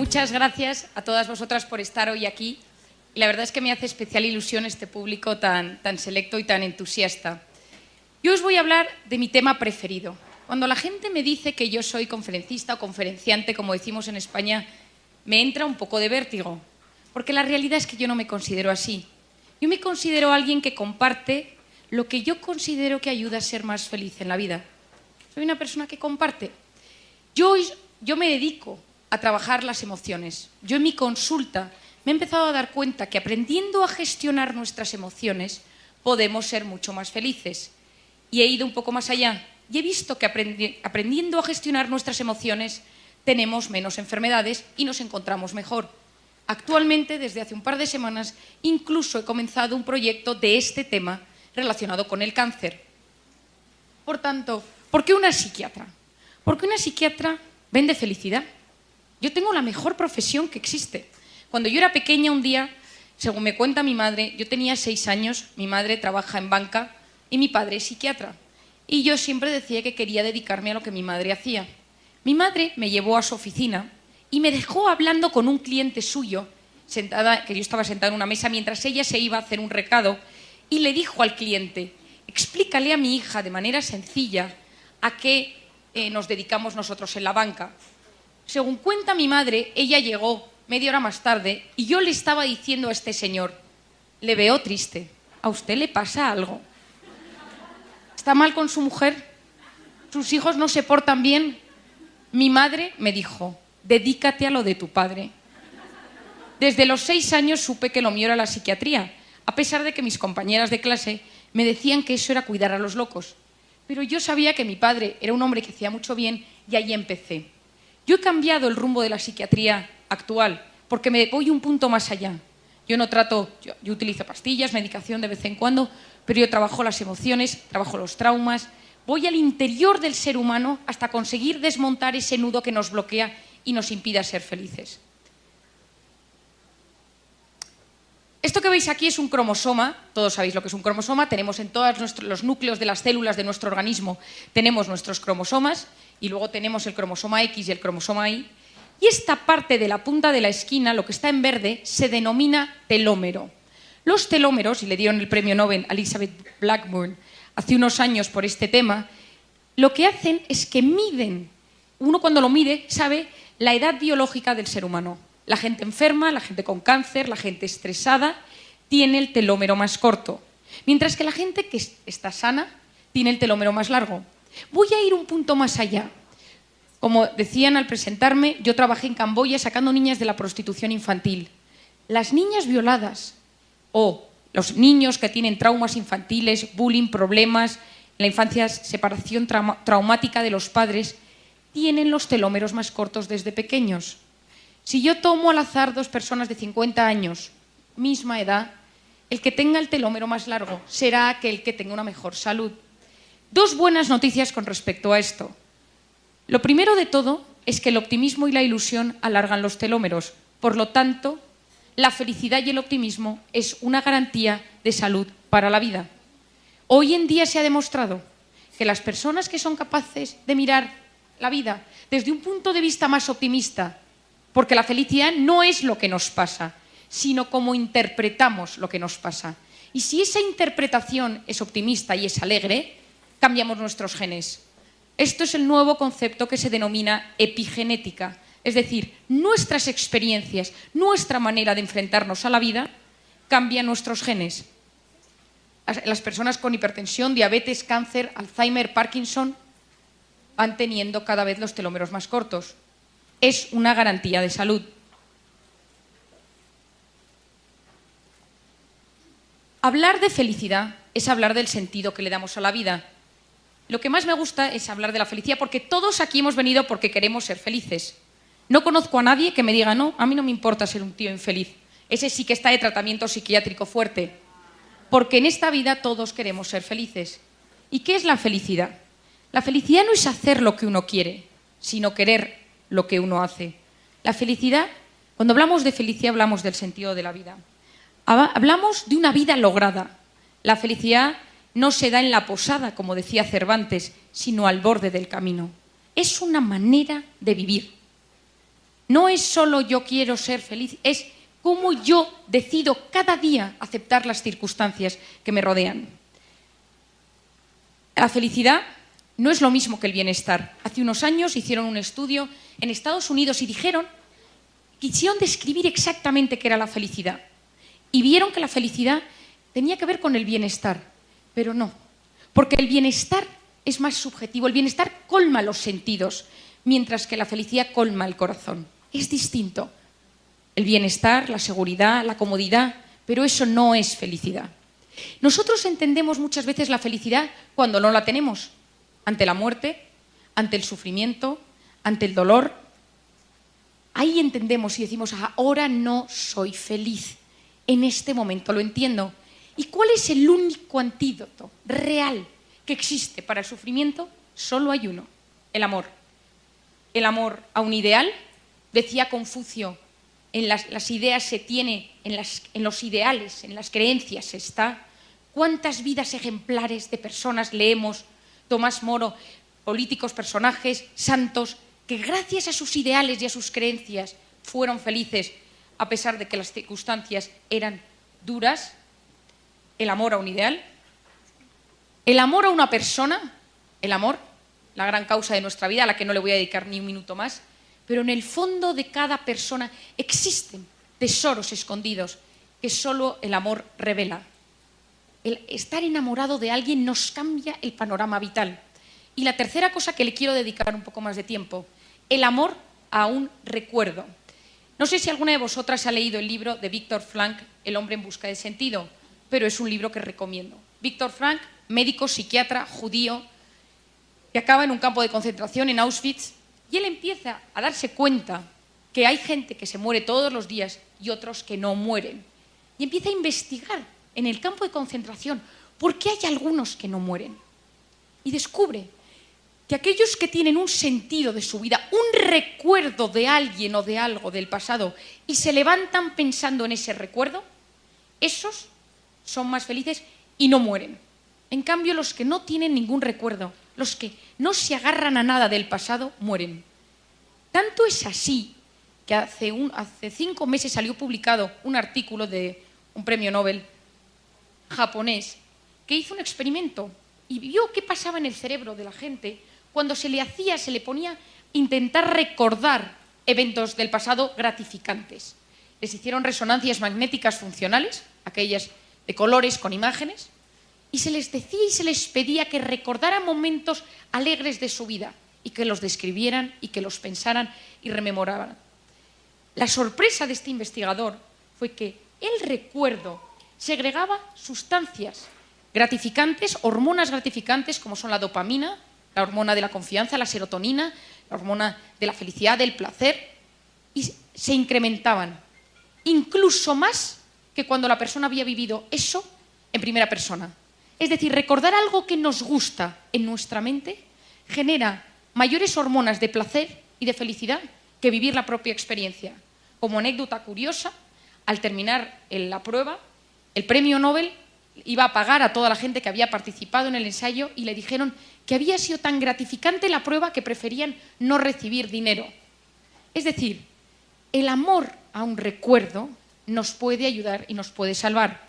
Muchas gracias a todas vosotras por estar hoy aquí. Y la verdad es que me hace especial ilusión este público tan selecto y tan entusiasta. Yo os voy a hablar de mi tema preferido. Cuando la gente me dice que yo soy conferencista o conferenciante, como decimos en España, me entra un poco de vértigo, porque la realidad es que yo no me considero así. Yo me considero alguien que comparte lo que yo considero que ayuda a ser más feliz en la vida. Soy una persona que comparte. Yo me dedico a trabajar las emociones. Yo en mi consulta me he empezado a dar cuenta que aprendiendo a gestionar nuestras emociones podemos ser mucho más felices. Y he ido un poco más allá y he visto que aprendiendo a gestionar nuestras emociones tenemos menos enfermedades y nos encontramos mejor. Actualmente, desde hace un par de semanas, incluso he comenzado un proyecto de este tema relacionado con el cáncer. Por tanto, ¿por qué una psiquiatra? Porque una psiquiatra vende felicidad. Yo tengo la mejor profesión que existe. Cuando yo era pequeña, un día, según me cuenta mi madre, yo tenía 6 años, mi madre trabaja en banca y mi padre es psiquiatra. Y yo siempre decía que quería dedicarme a lo que mi madre hacía. Mi madre me llevó a su oficina y me dejó hablando con un cliente suyo, que yo estaba sentada en una mesa mientras ella se iba a hacer un recado, y le dijo al cliente: explícale a mi hija de manera sencilla a qué nos dedicamos nosotros en la banca. Según cuenta mi madre, ella llegó media hora más tarde y yo le estaba diciendo a este señor: le veo triste, ¿a usted le pasa algo? ¿Está mal con su mujer? ¿Sus hijos no se portan bien? Mi madre me dijo: dedícate a lo de tu padre. Desde los 6 años supe que lo mío era la psiquiatría, a pesar de que mis compañeras de clase me decían que eso era cuidar a los locos. Pero yo sabía que mi padre era un hombre que hacía mucho bien y ahí empecé. Yo he cambiado el rumbo de la psiquiatría actual porque me voy un punto más allá. Yo utilizo pastillas, medicación de vez en cuando, pero yo trabajo las emociones, trabajo los traumas, voy al interior del ser humano hasta conseguir desmontar ese nudo que nos bloquea y nos impide ser felices. Esto que veis aquí es un cromosoma, todos sabéis lo que es un cromosoma, tenemos en todos los núcleos de las células de nuestro organismo, tenemos nuestros cromosomas y luego tenemos el cromosoma X y el cromosoma Y. Y esta parte de la punta de la esquina, lo que está en verde, se denomina telómero. Los telómeros, y le dieron el premio Nobel a Elizabeth Blackburn hace unos años por este tema, lo que hacen es que miden, uno cuando lo mide sabe la edad biológica del ser humano. La gente enferma, la gente con cáncer, la gente estresada, tiene el telómero más corto, mientras que la gente que está sana tiene el telómero más largo. Voy a ir un punto más allá. Como decían al presentarme, yo trabajé en Camboya sacando niñas de la prostitución infantil. Las niñas violadas o los niños que tienen traumas infantiles, bullying, problemas, en la infancia separación traumática de los padres, tienen los telómeros más cortos desde pequeños. Si yo tomo al azar 2 personas de 50 años, misma edad, el que tenga el telómero más largo será aquel que tenga una mejor salud. 2 buenas noticias con respecto a esto. Lo primero de todo es que el optimismo y la ilusión alargan los telómeros. Por lo tanto, la felicidad y el optimismo es una garantía de salud para la vida. Hoy en día se ha demostrado que las personas que son capaces de mirar la vida desde un punto de vista más optimista, porque la felicidad no es lo que nos pasa, sino cómo interpretamos lo que nos pasa. Y si esa interpretación es optimista y es alegre, cambiamos nuestros genes. Esto es el nuevo concepto que se denomina epigenética, es decir, nuestras experiencias, nuestra manera de enfrentarnos a la vida cambia nuestros genes. Las personas con hipertensión, diabetes, cáncer, Alzheimer, Parkinson van teniendo cada vez los telómeros más cortos. Es una garantía de salud. Hablar de felicidad es hablar del sentido que le damos a la vida. Lo que más me gusta es hablar de la felicidad porque todos aquí hemos venido porque queremos ser felices. No conozco a nadie que me diga: no, a mí no me importa ser un tío infeliz. Ese sí que está de tratamiento psiquiátrico fuerte. Porque en esta vida todos queremos ser felices. ¿Y qué es la felicidad? La felicidad no es hacer lo que uno quiere, sino querer lo que uno hace. La felicidad, cuando hablamos de felicidad, hablamos del sentido de la vida. Hablamos de una vida lograda. La felicidad no se da en la posada, como decía Cervantes, sino al borde del camino. Es una manera de vivir. No es solo yo quiero ser feliz, es cómo yo decido cada día aceptar las circunstancias que me rodean. La felicidad no es lo mismo que el bienestar. Hace unos años hicieron un estudio en Estados Unidos y quisieron describir exactamente qué era la felicidad. Y vieron que la felicidad tenía que ver con el bienestar, pero no. Porque el bienestar es más subjetivo, el bienestar colma los sentidos, mientras que la felicidad colma el corazón. Es distinto. El bienestar, la seguridad, la comodidad, pero eso no es felicidad. Nosotros entendemos muchas veces la felicidad cuando no la tenemos, ante la muerte, ante el sufrimiento, ante el dolor. Ahí entendemos y decimos, ahora no soy feliz, en este momento lo entiendo. ¿Y cuál es el único antídoto real que existe para el sufrimiento? Solo hay uno, el amor. El amor a un ideal, decía Confucio, en las ideas se tiene, en los ideales, en las creencias se está. ¿Cuántas vidas ejemplares de personas leemos? Tomás Moro, políticos, personajes, santos, que gracias a sus ideales y a sus creencias fueron felices, a pesar de que las circunstancias eran duras. El amor a un ideal, el amor a una persona, el amor, la gran causa de nuestra vida, a la que no le voy a dedicar ni un minuto más, pero en el fondo de cada persona existen tesoros escondidos que solo el amor revela. El estar enamorado de alguien nos cambia el panorama vital. Y la tercera cosa que le quiero dedicar un poco más de tiempo, el amor a un recuerdo. No sé si alguna de vosotras ha leído el libro de Viktor Frankl, El hombre en busca de sentido, pero es un libro que recomiendo. Viktor Frankl, médico, psiquiatra, judío, que acaba en un campo de concentración en Auschwitz, y él empieza a darse cuenta que hay gente que se muere todos los días y otros que no mueren. Y empieza a investigar en el campo de concentración por qué hay algunos que no mueren. Y descubre que aquellos que tienen un sentido de su vida, un recuerdo de alguien o de algo del pasado, y se levantan pensando en ese recuerdo, esos son más felices y no mueren. En cambio, los que no tienen ningún recuerdo, los que no se agarran a nada del pasado, mueren. Tanto es así que hace 5 meses salió publicado un artículo de un premio Nobel japonés que hizo un experimento y vio qué pasaba en el cerebro de la gente cuando se le ponía a intentar recordar eventos del pasado gratificantes. Les hicieron resonancias magnéticas funcionales, aquellas de colores con imágenes, y se les decía y se les pedía que recordaran momentos alegres de su vida y que los describieran y que los pensaran y rememoraran. La sorpresa de este investigador fue que el recuerdo segregaba sustancias gratificantes, hormonas gratificantes como son la dopamina, la hormona de la confianza, la serotonina, la hormona de la felicidad, del placer, y se incrementaban incluso más que cuando la persona había vivido eso en primera persona. Es decir, recordar algo que nos gusta en nuestra mente genera mayores hormonas de placer y de felicidad que vivir la propia experiencia. Como anécdota curiosa, al terminar la prueba, el premio Nobel iba a pagar a toda la gente que había participado en el ensayo y le dijeron que había sido tan gratificante la prueba que preferían no recibir dinero. Es decir, el amor a un recuerdo nos puede ayudar y nos puede salvar.